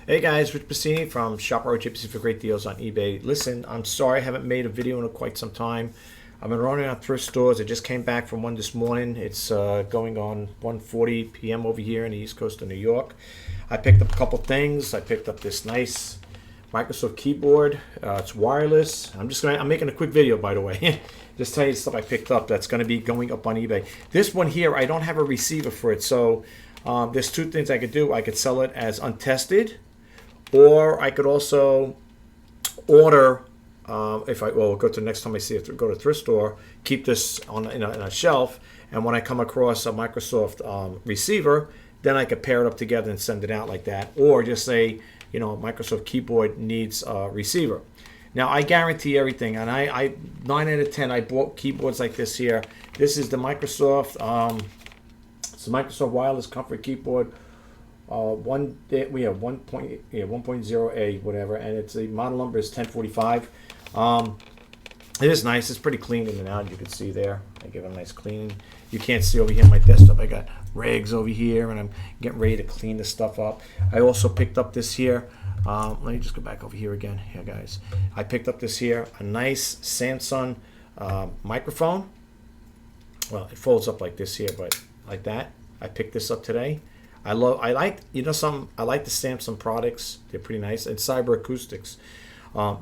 Hey guys, Rich Pasini from ShopRoadJPC for great deals on eBay. Listen, I'm sorry I haven't made a video in quite some time. I've been running out thrift stores. I just came back from one this morning. It's going on 1:40 p.m. over here in the East Coast of New York. I picked up a couple things. I picked up this nice Microsoft keyboard. It's wireless. I'm making a quick video, by the way. Just tell you the stuff I picked up that's going to be going up on eBay. This one here, I don't have a receiver for it, so there's two things I could do. I could sell it as untested, or I could also order, if I go to the next time I see it, go to a thrift store, keep this on in a shelf, and when I come across a Microsoft receiver, then I could pair it up together and send it out like that. Or just say, Microsoft keyboard needs a receiver. Now I guarantee everything, and I 9 out of 10 I bought keyboards like this here. This is the Microsoft, it's a Microsoft wireless comfort keyboard. We have 1.0A whatever, and it's the model number is 1045. It is nice. It's pretty clean in and out. You can see there. I give it a nice cleaning. You can't see over here on my desktop. I got rags over here, and I'm getting ready to clean this stuff up. I also picked up this here. Let me just go back over here again. Here, guys. I picked up this here, a nice Samsung microphone. Well, it folds up like this here, but like that. I picked this up today. I like the Samsung products. They're pretty nice. And Cyber Acoustics.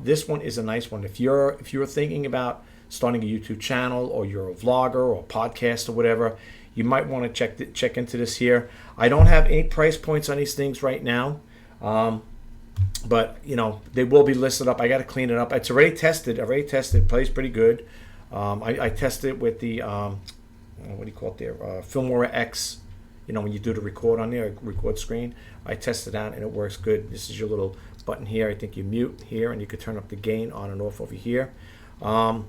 This one is a nice one. If you're thinking about starting a YouTube channel, or you're a vlogger or a podcast or whatever, you might want to check into this here. I don't have any price points on these things right now, but they will be listed up. I got to clean it up. It's already tested. It plays pretty good. I tested it with the what do you call it there? Filmora X. When you do the record on there, record screen, I tested out and it works good. This is your little button here. I think you mute here, and you can turn up the gain on and off over here. I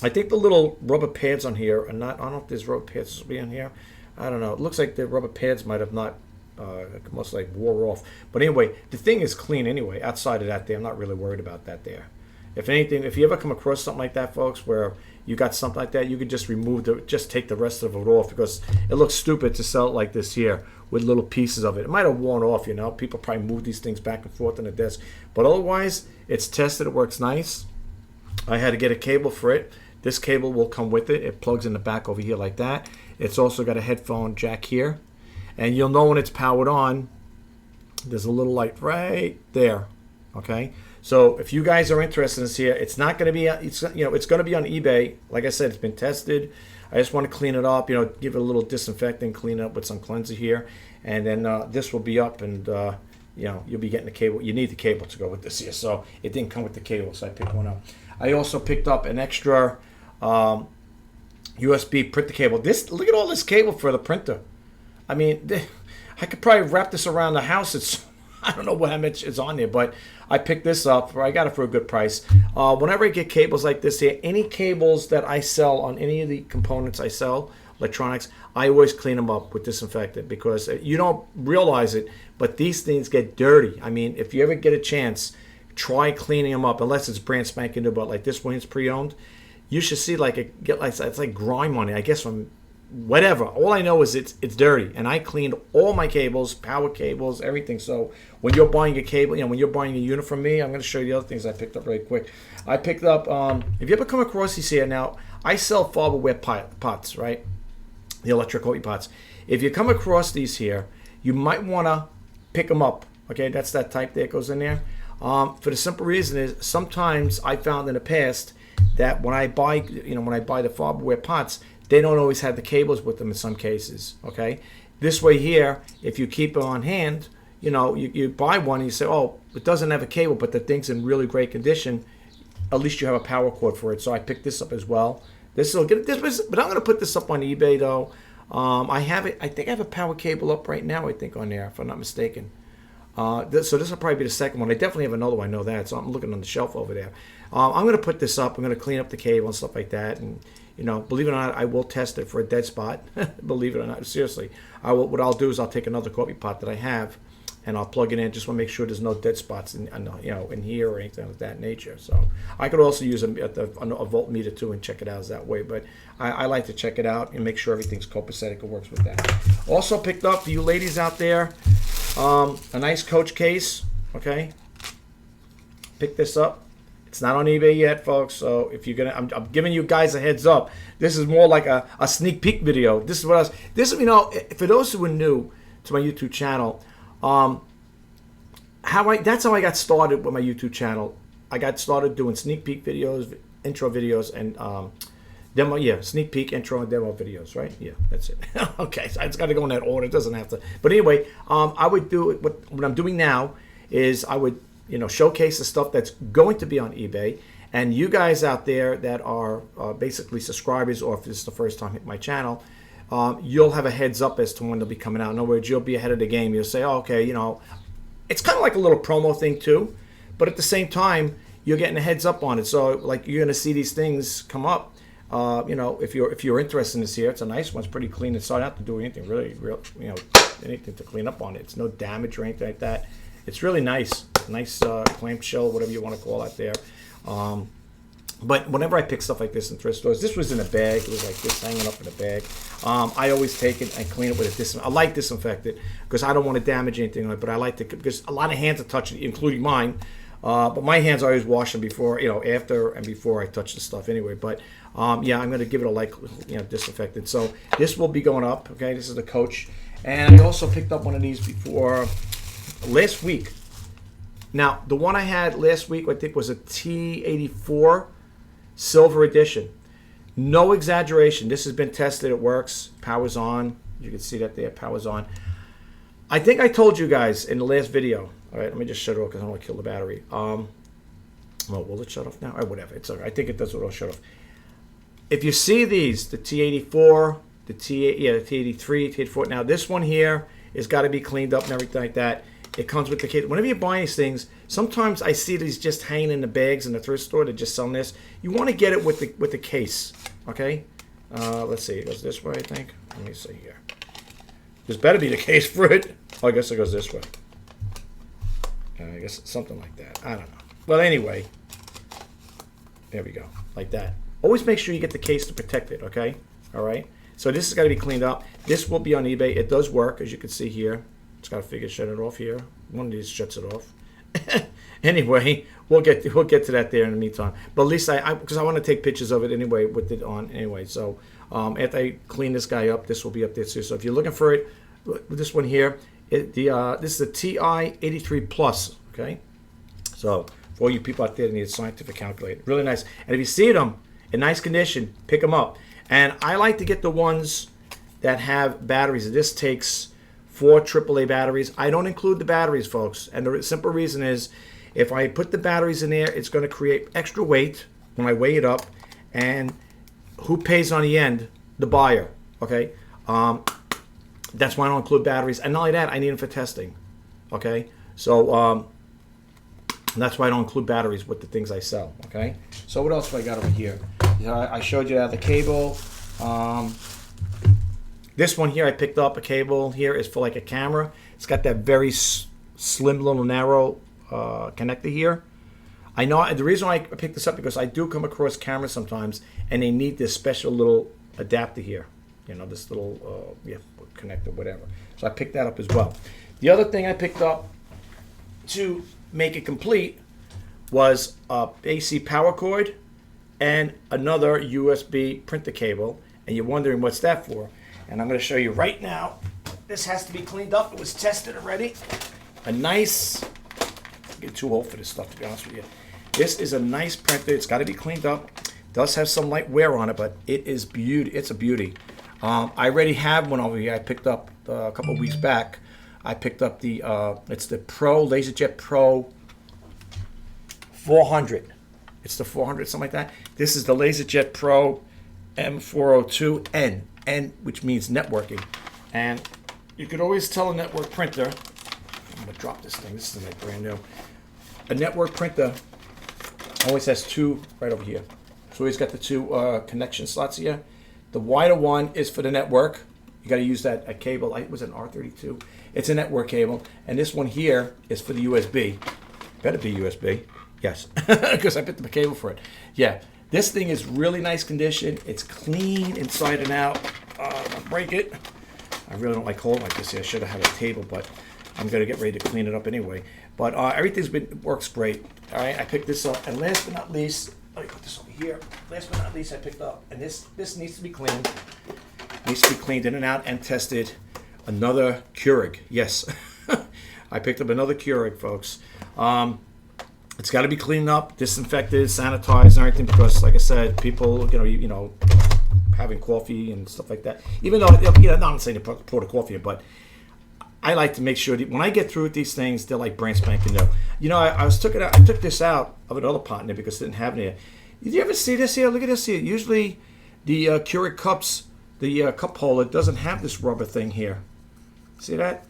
think the little rubber pads on here are not. I don't know if there's rubber pads will be on here. I don't know. It looks like the rubber pads might have not, most like wore off. But anyway, the thing is clean anyway. Outside of that, there, I'm not really worried about that there. If anything, if you ever come across something like that, folks, where you got something like that, you could just just take the rest of it off, because it looks stupid to sell it like this here with little pieces of it. It might have worn off, People probably move these things back and forth on the desk. But otherwise, it's tested. It works nice. I had to get a cable for it. This cable will come with it. It plugs in the back over here like that. It's also got a headphone jack here. And you'll know when it's powered on. There's a little light right there. Okay? So if you guys are interested in this here, it's not going to be, it's going to be on eBay. Like I said, it's been tested. I just want to clean it up, give it a little disinfectant, clean it up with some cleanser here, and then this will be up, and you'll be getting the cable. You need the cable to go with this here, so it didn't come with the cable, so I picked one up. I also picked up an extra USB printer cable. Look at all this cable for the printer. I mean, I could probably wrap this around the house. I don't know how much is on there, but I picked this up. I got it for a good price. Whenever I get cables like this here, any cables that I sell on any of the components I sell, electronics, I always clean them up with disinfectant, because you don't realize it, but these things get dirty. I mean, if you ever get a chance, try cleaning them up, unless it's brand spanking new, but like this one is pre-owned. You should see it's like grime on it, I guess, from whatever. All I know is it's dirty, and I cleaned all my cables, power cables, everything. So when you're buying a cable, when you're buying a unit from me, I'm going to show you the other things I picked up really quick. I picked up, if you ever come across these here, now I sell Farberware pots, right? The electric coffee pots. If you come across these here, you might want to pick them up. Okay, that's that type there, goes in there. For the simple reason is, sometimes I found in the past that when I buy the Farberware pots, they don't always have the cables with them in some cases, okay? This way here, if you keep it on hand, you buy one and you say, oh, it doesn't have a cable, but the thing's in really great condition, at least you have a power cord for it. So I picked this up as well. But I'm going to put this up on eBay, though. I think I have a power cable up right now, I think, on there, if I'm not mistaken. So this will probably be the second one. I definitely have another one, I know that, so I'm looking on the shelf over there. I'm going to put this up. I'm going to clean up the cable and stuff like that, and believe it or not, I will test it for a dead spot. Believe it or not, seriously. What I'll do is I'll take another coffee pot that I have, and I'll plug it in. Just want to make sure there's no dead spots in here or anything of that nature. So I could also use a voltmeter too and check it out that way. But I like to check it out and make sure everything's copacetic and works with that. Also picked up for you ladies out there, A nice Coach case, okay? Pick this up. It's not on eBay yet, folks, so if you're gonna, I'm giving you guys a heads up. This is more like a sneak peek video. This is what I was, this, you know, for those who are new to my YouTube channel, that's how I got started with my YouTube channel. I got started doing sneak peek videos, intro videos, and demo, yeah, sneak peek, intro, and demo videos, right? Yeah, that's it. Okay, so it's got to go in that order. It doesn't have to. But anyway, I would do it. What I'm doing now is I would, you know, showcase the stuff that's going to be on eBay. And you guys out there that are basically subscribers, or if this is the first time hitting my channel, you'll have a heads up as to when they'll be coming out. In other words, you'll be ahead of the game. You'll say, oh, okay, you know, it's kind of like a little promo thing too. But at the same time, you're getting a heads up on it. So like you're going to see these things come up. You know, if you're interested in this here, it's a nice one. It's pretty clean inside. I don't have to do anything really, you know, anything to clean up on it. It's no damage or anything like that. It's really nice. Nice clamshell, whatever you want to call it there. But whenever I pick stuff like this in thrift stores, this was in a bag. It was like this hanging up in a bag. I always take it and clean it with a disinfectant. I like disinfectant because I don't want to damage anything on it, but I like to, because a lot of hands are touching it, including mine. But my hands I always wash them before, you know, after and before I touch the stuff anyway. But yeah, I'm going to give it a like, you know, disinfectant. So this will be going up. Okay, this is the Coach, and I also picked up one of these before last week. Now the one I had last week, I think, was a T84 Silver Edition. No exaggeration. This has been tested. It works. Powers on. You can see that there. Powers on. I think I told you guys in the last video. All right, let me just shut it off because I don't want to kill the battery. Well, will it shut off now? Or whatever. It's all right. I think it does. It'll shut off. If you see these, the T84, the T83, T84. Now this one here has got to be cleaned up and everything like that. It comes with the case. Whenever you're buying these things, sometimes I see these just hanging in the bags in the thrift store. They're just selling this. You want to get it with the case. Okay. Let's see. It goes this way, I think. Let me see here. There's better be the case for it. Oh, I guess it goes this way. I guess it's something like that. I don't know. Well, anyway, there we go, like that. Always make sure you get the case to protect it, okay? All right. So this has got to be cleaned up. This will be on eBay. It does work, as you can see here. It's got to figure shut it off here. One of these shuts it off. Anyway, we'll get to that there in the meantime. But at least because I want to take pictures of it anyway with it on anyway. So after I clean this guy up, this will be up there too. So if you're looking for it, this one here. This is the TI-83 Plus, okay? So for all you people out there that need a scientific calculator, really nice. And if you see them in nice condition, pick them up. And I like to get the ones that have batteries. This takes 4 AAA batteries. I don't include the batteries, folks. And the simple reason is if I put the batteries in there, it's going to create extra weight when I weigh it up. And who pays on the end? The buyer, okay? That's why I don't include batteries. And not only that, I need them for testing. Okay? So that's why I don't include batteries with the things I sell. Okay? So what else do I got over here? I showed you that the cable. This one here I picked up. A cable here is for like a camera. It's got that very slim little narrow connector here. I know the reason why I picked this up because I do come across cameras sometimes and they need this special little adapter here. You know, this little connector, whatever. So I picked that up as well. The other thing I picked up to make it complete was a AC power cord and another USB printer cable. And you're wondering what's that for? And I'm going to show you right now. This has to be cleaned up. It was tested already. A nice, I get too old for this stuff to be honest with you. This is a nice printer. It's got to be cleaned up. Does have some light wear on it, but it is beauty. It's a beauty. I already have one over here. I picked up a couple of weeks back. I picked up the it's the Pro LaserJet Pro 400. It's the 400, something like that. This is the LaserJet Pro M402N, N, which means networking. And you could always tell a network printer. I'm gonna drop this thing. This is like brand new. A network printer always has two right over here. So he's got the two connection slots here. The wider one is for the network. You got to use that a cable. It was an R32. It's a network cable, and this one here is for the USB. Better be USB. Yes, because I picked up a cable for it. Yeah, this thing is really nice condition. It's clean inside and out. Don't break it. I really don't like holding like this here. I should have had a table, but I'm going to get ready to clean it up anyway. But everything's works great. All right, I picked this up. And last but not least, let me put this over here. Last but not least, I picked up, and this needs to be cleaned. Needs to be cleaned in and out and tested. Another Keurig. Yes. I picked up another Keurig, folks. It's got to be cleaned up, disinfected, sanitized, and everything, because, like I said, people, you know, having coffee and stuff like that. Even though, you know, I'm not saying to pour the coffee in, but I like to make sure that when I get through with these things, they're like brand spanking new. You know, I took this out of another pot in there because it didn't have it here. Did you ever see this here? Look at this here. Usually, the Keurig cups, the cup holder doesn't have this rubber thing here. See that?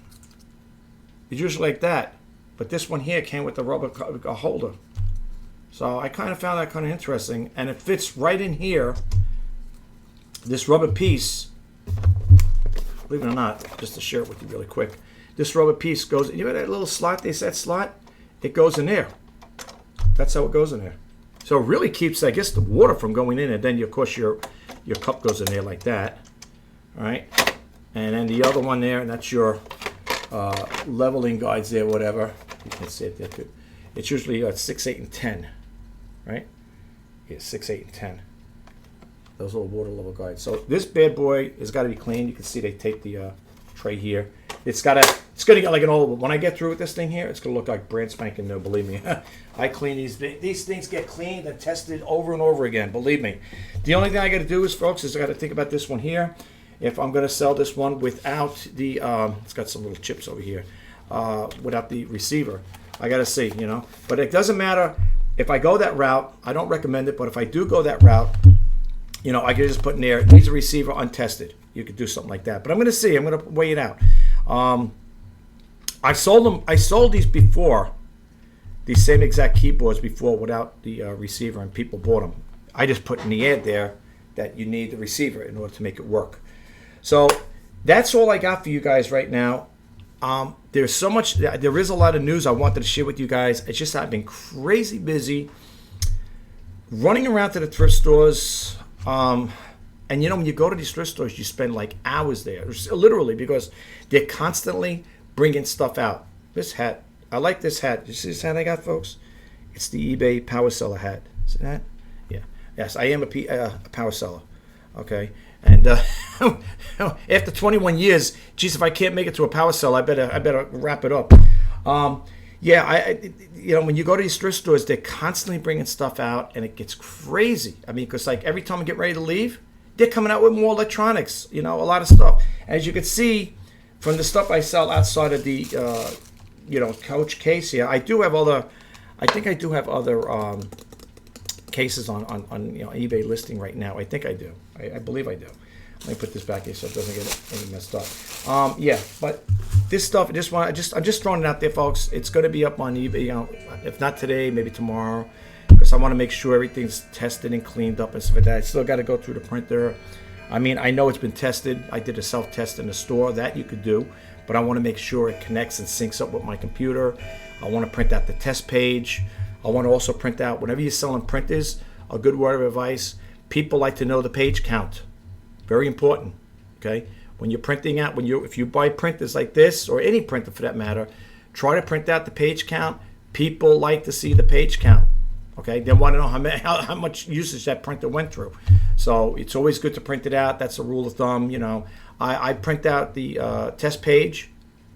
It's usually like that. But this one here came with the rubber holder. So I kind of found that kind of interesting. And it fits right in here. This rubber piece, believe it or not, just to share it with you really quick. This rubber piece goes, you know that little slot, they said slot? It goes in there. That's how it goes in there. So it really keeps, I guess, the water from going in. And then, of course, your cup goes in there like that. All right. And then the other one there, and that's your leveling guides there, whatever. You can see it there too. It's usually 6, 8, and 10, right? Yeah, 6, 8, and 10. Those little water level guides. So this bad boy has got to be cleaned. You can see they take the tray here. It's gonna get like an old. When I get through with this thing here, it's gonna look like brand spanking new. Believe me, I clean these things get cleaned and tested over and over again. Believe me. The only thing I got to do is, folks, is I got to think about this one here. If I'm gonna sell this one without the, it's got some little chips over here. Without the receiver, I gotta see, you know. But it doesn't matter if I go that route. I don't recommend it, but if I do go that route, you know, I can just put in there, needs a receiver untested. You could do something like that. But I'm gonna see. I'm gonna weigh it out. I sold them. I sold these before, these same exact keyboards before without the receiver, and people bought them. I just put in the ad there that you need the receiver in order to make it work. So that's all I got for you guys right now. There's so much, there is a lot of news I wanted to share with you guys. It's just I've been crazy busy running around to the thrift stores. And you know, when you go to these thrift stores, you spend like hours there, literally, because they're constantly bringing stuff out. This hat, I like this hat. You see this hat I got, folks? It's the eBay power seller hat. See that? Yeah. Yes, I am a power seller. Okay. And after 21 years, geez, if I can't make it to a power cell, I better wrap it up. Yeah, you know, when you go to these thrift stores, they're constantly bringing stuff out, and it gets crazy. I mean, because like every time I get ready to leave, they're coming out with more electronics. You know, a lot of stuff. As you can see from the stuff I sell outside of the, you know, couch case here, I do have other. I think I do have other cases on you know, eBay listing right now. I think I do. I believe I do. Let me put this back here so it doesn't get any messed up. Yeah, but this stuff, I'm just throwing it out there, folks. It's going to be up on eBay. You know, if not today, maybe tomorrow, because I want to make sure everything's tested and cleaned up and stuff like that. I still got to go through the printer. I mean, I know it's been tested. I did a self-test in the store. That you could do, but I want to make sure it connects and syncs up with my computer. I want to print out the test page. I want to also print out, whenever you're selling printers, a good word of advice, people like to know the page count. Very important, okay? When you're printing out, if you buy printers like this, or any printer for that matter, try to print out the page count. People like to see the page count, okay? They want to know how much usage that printer went through. So it's always good to print it out. That's a rule of thumb, you know. I print out the test page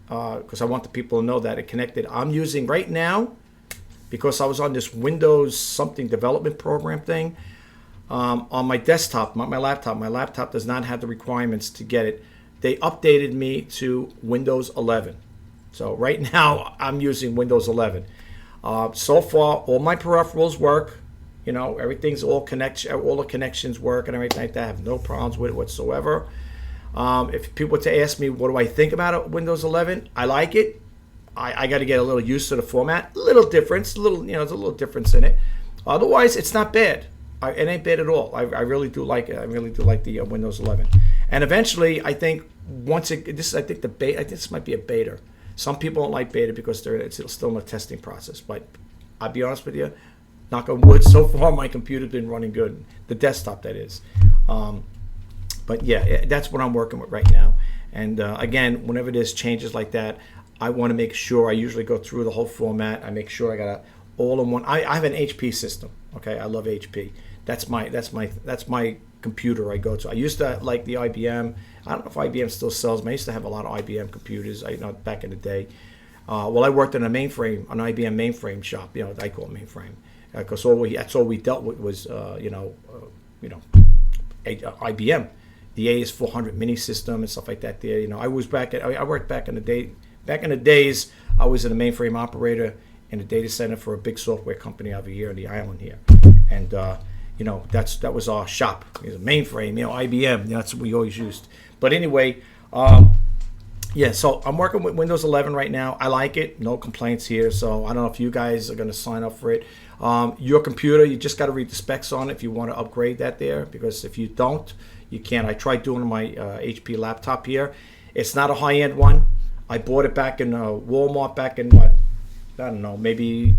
because I want the people to know that it connected. I'm using right now, because I was on this Windows something development program thing, on my desktop, not my laptop. My laptop does not have the requirements to get it. They updated me to Windows 11. So right now I'm using Windows 11. So far, all my peripherals work. You know, everything's all the connections work and everything like that. I have no problems with it whatsoever. If people were to ask me, what do I think about it, Windows 11? I like it. I got to get a little used to the format. A little difference, there's a little difference in it. Otherwise, it's not bad. It ain't bad at all. I really do like it. I really do like the Windows 11. And eventually, I think this might be a beta. Some people don't like beta because it's still in a testing process. But I'll be honest with you, knock on wood, so far my computer's been running good. The desktop, that is. But yeah, that's what I'm working with right now. And again, whenever there's changes like that, I want to make sure I usually go through the whole format. I make sure I got a all-in-one. I have an HP system. Okay, I love HP. That's my computer I go to. I used to like the IBM. I don't know if IBM still sells them. I used to have a lot of IBM computers. Back in the day. Well, I worked in an IBM mainframe shop. I call it mainframe because that's all we dealt with was IBM, the AS400 mini system and stuff like that. There, I worked back in the day. Back in the days, I was in a mainframe operator in a data center for a big software company over here on the island here, and that was our shop. It was a mainframe, IBM. That's what we always used. But anyway, so I'm working with Windows 11 right now. I like it. No complaints here. So I don't know if you guys are going to sign up for it. Your computer, you just got to read the specs on it if you want to upgrade that there, because if you don't, you can't. I tried doing my HP laptop here. It's not a high-end one. I bought it back in Walmart back in I don't know, maybe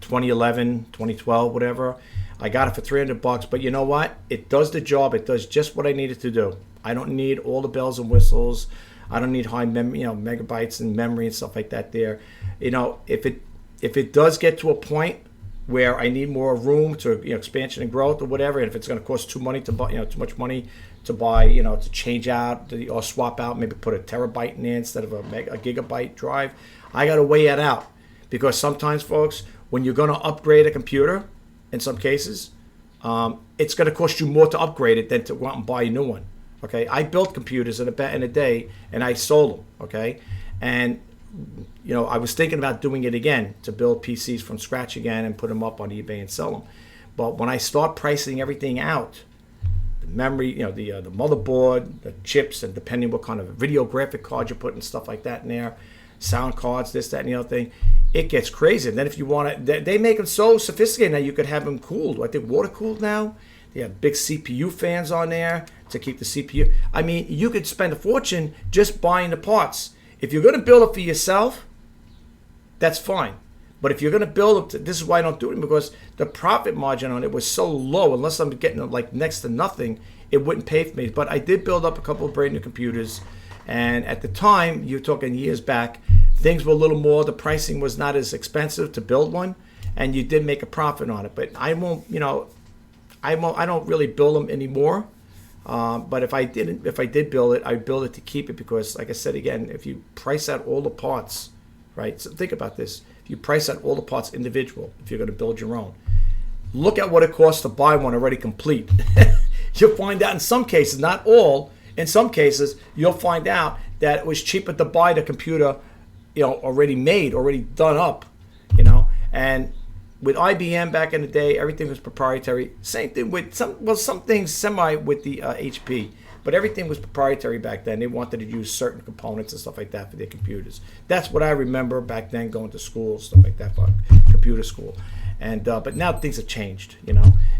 2011, 2012, whatever. I got it for $300, but you know what? It does the job. It does just what I need it to do. I don't need all the bells and whistles. I don't need high memory, megabytes and memory and stuff like that there. If it does get to a point where I need more room to expansion and growth or whatever, and if it's going to cost too much money to buy, to change out or swap out, maybe put a terabyte in there instead of a gigabyte drive, I got to weigh that out, because sometimes, folks, when you're going to upgrade a computer, in some cases, it's going to cost you more to upgrade it than to go out and buy a new one. Okay, I built computers in a day, and I sold them. Okay, and I was thinking about doing it again, to build PCs from scratch again and put them up on eBay and sell them. But when I start pricing everything out, the memory, the motherboard, the chips, and depending what kind of video graphic card you're putting, stuff like that in there, sound cards, this, that, and the other thing, it gets crazy. And then if you want to, they make them so sophisticated now, you could have them cooled. I think water cooled now. They have big CPU fans on there to keep the CPU. I mean, you could spend a fortune just buying the parts. If you're going to build it for yourself, that's fine. But if you're going to build it, this is why I don't do it, because the profit margin on it was so low. Unless I'm getting like next to nothing, it wouldn't pay for me. But I did build up a couple of brand new computers, and at the time, you're talking years back, things were a little more. The pricing was not as expensive to build one, and you did make a profit on it. But I don't really build them anymore. But if I did build it, I'd build it to keep it, because, like I said again, if you price out all the parts, right? So think about this. If you price out all the parts individual, if you're going to build your own, look at what it costs to buy one already complete. You'll find out in some cases, not all, in some cases, you'll find out that it was cheaper to buy the computer, already made, already done up, and with IBM back in the day, everything was proprietary. Same thing with some things semi with the HP, but everything was proprietary back then. They wanted to use certain components and stuff like that for their computers. That's what I remember back then, going to school, stuff like that, for computer school. And but now things have changed.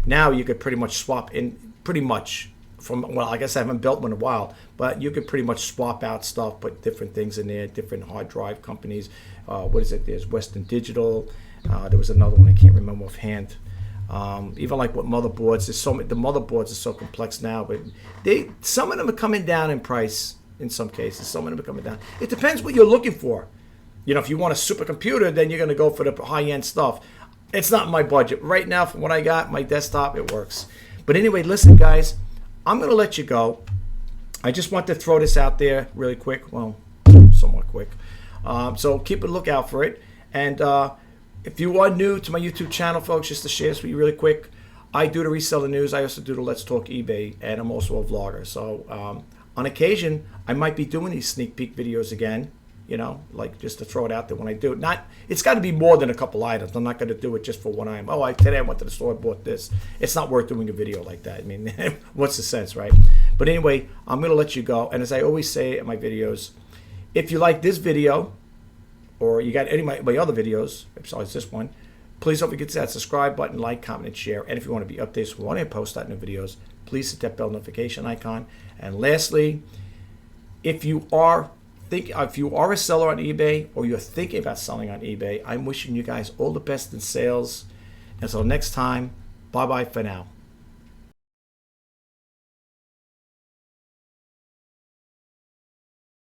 Now you could pretty much swap in, I guess I haven't built one in a while, but you could pretty much swap out stuff, put different things in there, different hard drive companies. What is it? There's Western Digital. There was another one I can't remember offhand. Even like what motherboards, the motherboards are so complex now, but some of them are coming down in price in some cases. Some of them are coming down. It depends what you're looking for. If you want a supercomputer, then you're going to go for the high-end stuff. It's not my budget right now. From what I got, my desktop, it works. But anyway, listen, guys, I'm going to let you go. I just want to throw this out there really quick. Well, somewhat quick. So keep a lookout for it. And if you are new to my YouTube channel, folks, just to share this with you really quick, I do the reseller news. I also do the Let's Talk eBay, and I'm also a vlogger. So on occasion, I might be doing these sneak peek videos again, like just to throw it out there when I do it. It's got to be more than a couple items. I'm not going to do it just for one item. Today I went to the store, I bought this. It's not worth doing a video like that. I mean, what's the sense, right? But anyway, I'm going to let you go. And as I always say in my videos, if you like this video, or you got any of my other videos besides this one, please don't forget to hit that subscribe button, like, comment, and share. And if you want to be updated when I post out new videos, please hit that bell notification icon. And lastly, if you are a seller on eBay, or you're thinking about selling on eBay, I'm wishing you guys all the best in sales. Until next time, bye-bye for now.